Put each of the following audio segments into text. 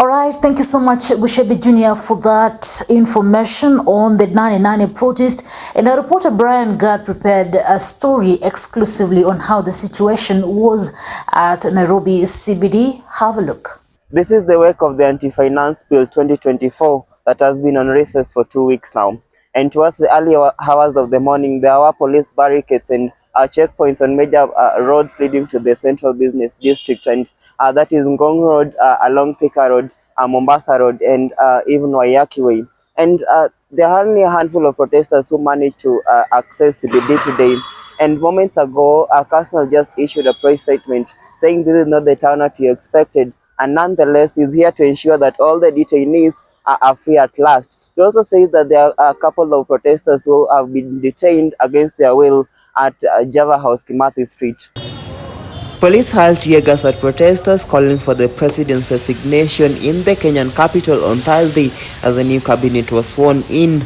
All right, thank you so much, Bushebi Jr., for that information on the Nanenane protest. And our reporter Brian Gard prepared a story exclusively on how the situation was at Nairobi CBD. Have a look. This is the work of the Anti-Finance Bill 2024 that has been on recess for 2 weeks now. And towards the early hours of the morning, there were police barricades and checkpoints on major roads leading to the central business district, and that is Ngong Road, along Thika Road, Mombasa Road, and even Waiyaki Way. And there are only a handful of protesters who managed to access CBD today. And moments ago, Kasmal just issued a press statement saying this is not the turnout you expected, and nonetheless is here to ensure that all the detainees are free at last. He also says that there are a couple of protesters who have been detained against their will at Java House, Kimathi Street. Police hurled tear gas at protesters calling for the president's resignation in the Kenyan capital on Thursday as a new cabinet was sworn in.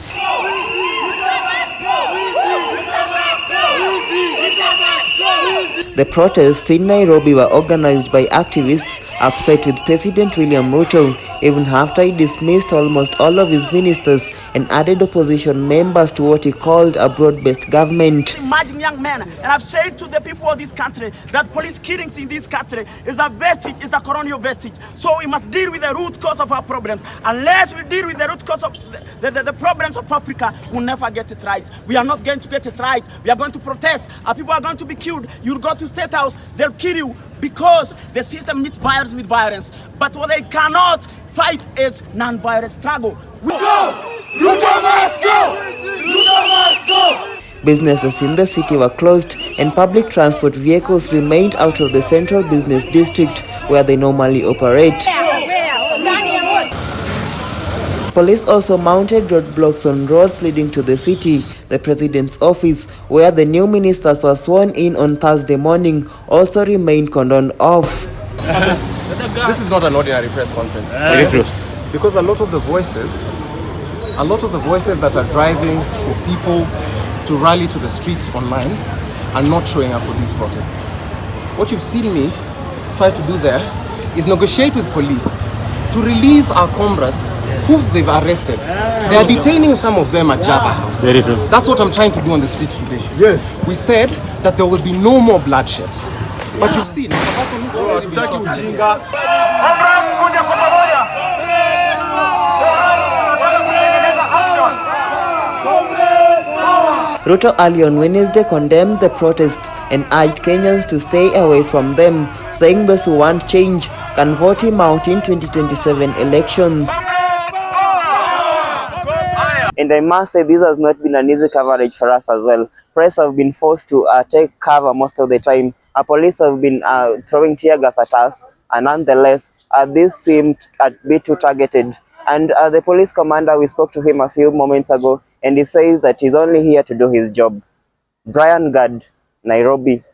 The protests in Nairobi were organized by activists upset with President William Ruto, even after he dismissed almost all of his ministers and added opposition members to what he called a broad-based government. Imagine young men, and I've said to the people of this country that police killings in this country is a vestige, is a colonial vestige. So we must deal with the root cause of our problems. Unless we deal with the root cause of the problems of Africa, we'll never get it right. We are not going to get it right. We are going to protest. Our people are going to be killed. You'll go to State House, they'll kill you because the system meets violence with violence. But what they cannot fight is non-violent struggle. Go! Ruto must go! Ruto must go! Businesses in the city were closed and public transport vehicles remained out of the central business district where they normally operate. Police also mounted roadblocks on roads leading to the city. The president's office, where the new ministers were sworn in on Thursday morning, also remained cordoned off. This is not an ordinary press conference. Very true. Because a lot of the voices that are driving for people to rally to the streets online are not showing up for these protests. What you've seen me try to do there is negotiate with police to release our comrades who they've arrested. They are detaining some of them at Java House. Very true. That's what I'm trying to do on the streets today. Yeah. We said that there will be no more bloodshed. But you've seen, it's a person who's already been shot. Ruto early on Wednesday condemned the protests and urged Kenyans to stay away from them, saying those who want change can vote him out in 2027 elections. And I must say this has not been an easy coverage for us as well. Press have been forced to take cover most of the time. Police have been throwing tear gas at us, and nonetheless, this seemed a bit too targeted. And the police commander, we spoke to him a few moments ago, and he says that he's only here to do his job. Brian Gard, Nairobi.